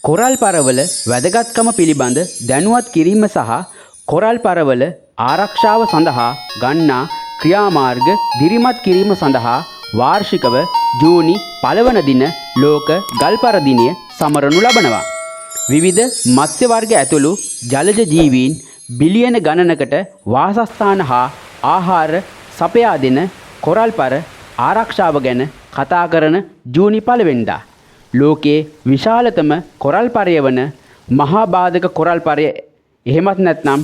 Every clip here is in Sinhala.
කොරල් පරවල වැදගත්කම පිළිබඳ දැනුවත් කිරීම සහ කොරල් පරවල ආරක්ෂාව සඳහා ගන්නා ක්‍රියාමාර්ග දිරිමත් කිරීම සඳහා වාර්ෂිකව ජූනි 1 වන දින ලෝක ගල්පර දිනය සමරනු ලබනවා. විවිධ මත්ස්‍ය වර්ග ඇතුළු ජලජ ජීවීන් බිලියන ගණනකට වාසස්ථාන හා ආහාර සපයා දෙන කොරල් පර ආරක්ෂාව ගැන කතා කරන ජූනි 1 වෙනිදා ලෝකයේ විශාලතම කොරල් පරය වන මහා බාධක කොරල් පරය එහෙමත් නැත්නම්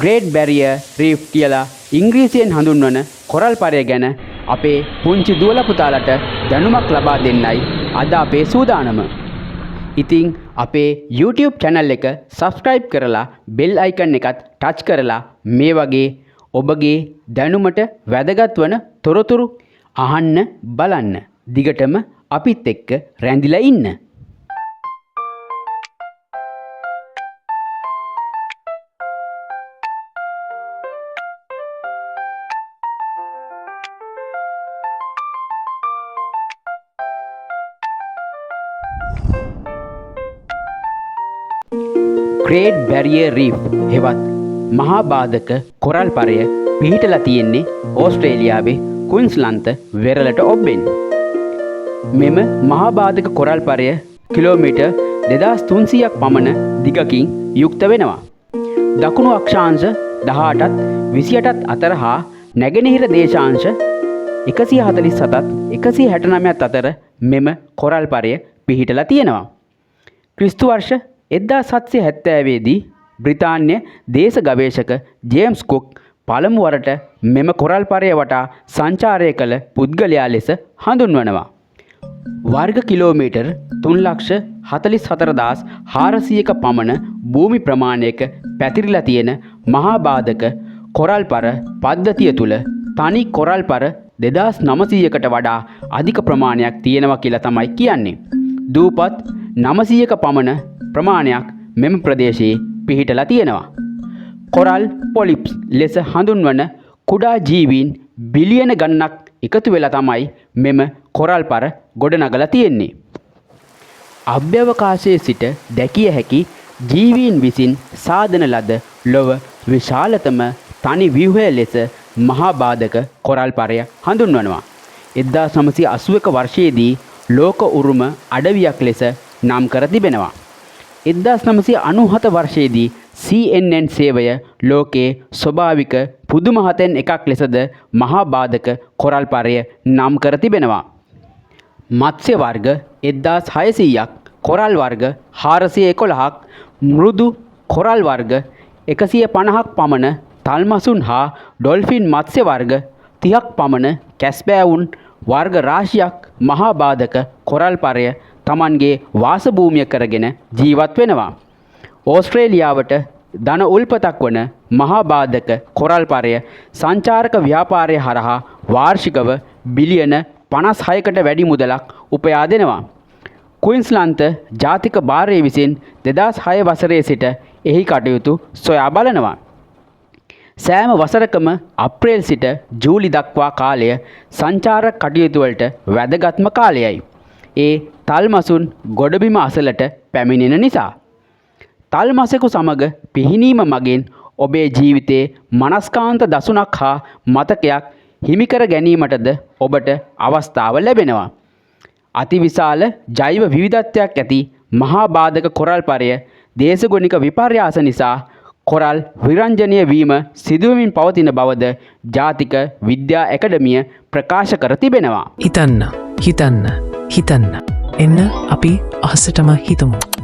ග්‍රේට් බැරියර් රීෆ් කියලා ඉංග්‍රීසියෙන් හඳුන්වන කොරල් පරය ගැන අපේ පුංචි දුවල පුතාලට දැනුමක් ලබා දෙන්නයි අද අපේ සූදානම. ඉතින් අපේ YouTube channel එක subscribe කරලා bell icon එකත් touch කරලා මේ වගේ ඔබගේ දැනුමට වැදගත් වන තොරතුරු අහන්න බලන්න. දිගටම අපිත් එක්ක රැඳිලා ඉන්න. ග්‍රේට් බැරියර් රීෆ් හෙවත් මහා බාධක කොරල් පරය පිහිටලා තියෙන්නේ ඕස්ට්‍රේලියාවේ ක්වීන්ස්ලන්ත වෙරළට ඔබ්බෙන්. මෙම මහා බාධක කොරල් පරය කිලෝමීටර් 2300ක් පමණ දිගකින් යුක්ත වෙනවා. දකුණු අක්ෂාංශ 18ත් 28ත් අතර හා නැගෙනහිර දේශාංශ 147ත් 169ත් අතර මෙම කොරල් පරය පිහිටලා තියෙනවා. ක්‍රිස්තු වර්ෂ 1770 දී බ්‍රිතාන්‍ය දේශ ගවේෂක ජේම්ස් කුක් පළමු වරට මෙම කොරල් පරය වටා සංචාරය කළ පුද්ගලයා ලෙස හඳුන්වනවා. වර්ග කිලෝමීටර් 3,44,400ක පමණ භූමි ප්‍රමාණයක පැතිරිලා තියෙන මහා බාධක කොරල් පර පද්ධතිය තුල තනි කොරල් පර 2,900කට වඩා අධික ප්‍රමාණයක් තියෙනවා කියලා තමයි කියන්නේ. දූපත් 900ක පමණ ප්‍රමාණයක් මෙම ප්‍රදේශයේ පිහිටලා තියෙනවා. කොරල් පොලිප්ස් ලෙස හඳුන්වන කුඩා ජීවීන් බිලියන ගණනක් එකතු වෙලා තමයි මෙම කොරල් පර ගොඩනගලා තියෙන්නේ. අභ්‍යවකාශයේ සිට දැකිය හැකි ජීවීන් විසින් සාදන ලද ලොව විශාලතම තනි ව්‍යුහය ලෙස මහා බාධක කොරල් පරය හඳුන්වනවා. 1981 වර්ෂයේදී ලෝක උරුම අඩවියක් ලෙස නම් කර තිබෙනවා. 1997 වර්ෂයේදී CNN සේවය ලෝකයේ ස්වභාවික පුදුමහතෙන් එකක් ලෙසද මහා බාධක කොරල් පරය නම් කර තිබෙනවා. මත්ස්‍ය වර්ග 1600ක්, කොරල් වර්ග 411ක්, මෘදු කොරල් වර්ග 150ක් පමණ, තල්මසුන් හා ඩොල්ෆින් මත්ස්‍ය වර්ග 30ක් පමණ, කැස්බෑවුන් වර්ග රාශියක් මහා බාධක කොරල් පරය තමන්ගේ වාසභූමිය කරගෙන ජීවත් වෙනවා. ඕස්ට්‍රේලියාවට ධන උල්පතක් වන මහා බාධක කොරල් පරය සංචාරක ව්‍යාපාරය හරහා වාර්ෂිකව බිලියන 56කට වැඩි මුදලක් උපයා දෙනවා. ක්වීන්ස්ලන්ත ජාතික භාරය විසින් 2006 වසරේ සිට එහි කටයුතු සොයා බලනවා. සෑම වසරකම අප්‍රේල් සිට ජූලි දක්වා කාලය සංචාරක කටයුතු වලට වැදගත්ම කාලයයි. ඒ තල්මසුන් ගොඩබිම අසලට පැමිණෙන නිසා. තල්මසෙකු සමග පිහිනීම මගින් ඔබේ ජීවිතයේ මනස්කාන්ත දසුනක් හා මතකයක් හිමිකර ගැනීමටද ඔබට අවස්ථාව ලැබෙනවා. අතිවිශාල ජෛව විවිධත්වයක් ඇති මහා බාධක කොරල් පරය දේශගුණික විපර්යාස නිසා කොරල් විරංජනීය වීම සිදුවමින් පවතින බවද ජාතික විද්‍යා ඇකඩමිය ප්‍රකාශ කර තිබෙනවා. හිතන්න එන්න අපි අහසටම හිතමු.